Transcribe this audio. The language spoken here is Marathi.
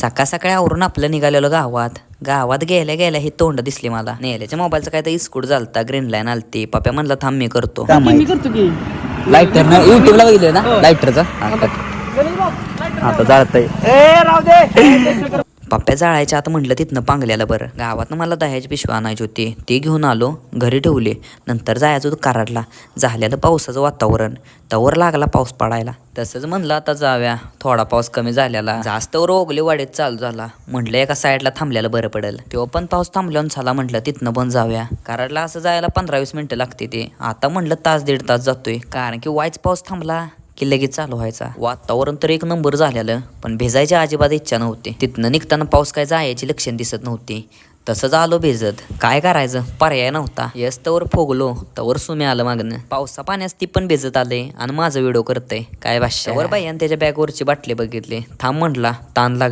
सकाळ सकाळी आवरून आपलं निघालेलं गावात गेल्या गेल्या ही तोंड दिसली मला. नेल्याच्या मोबाईलचा काय तर इस्कूट झालता, ग्रीन लाईन आलती. पप्या म्हणला थांब मी करतो. मी करतो की लाईटर ना युट्यूबला बघितलं ना लाईटरचा. आता जाळतंय पप्प्या जाळायच्या आता म्हटलं तिथनं पांगल्याला बरं. गावातनं मला दह्याची पिशवी आणायची होती, ती घेऊन आलो, घरी ठेवली. नंतर जायचं होतं कराडला. झालेलं पावसाचं वातावरण, तवर लागला पाऊस पडायला. तसंच म्हणलं आता जाव्या, थोडा पाऊस कमी झालेला. जास्त ओगली वाढीत चालू झाला. म्हटलं एका साईडला थांबल्याला बरं पडेल. तेव्हा पण पाऊस थांबल्यावर झाला. म्हटलं तिथनं पण जाऊया. कराडला असं जायला 15-20 मिनिटं लागते ते. आता म्हटलं तास दीड तास जातोय, कारण की वाईच पाऊस थांबला की लगेच चालू व्हायचा. वातावरण तर एक नंबर झालेलं, पण भिजायची अजिबात इच्छा नव्हती. तिथनं निघताना पाऊस काय जायची लक्षण दिसत नव्हती. तसंच आलो भिजत. काय करायचं, पर्याय नव्हता. यस तवर फोगलो, तवर सुमे आलं मागणं. पावसा पाण्यास ती पण भिजत आले आणि माझं व्हिडिओ करतय काय भाष्यावर बाई. आणि त्याच्या बॅगवरची बाटली बघितली. थांब म्हटला, ताण लागली.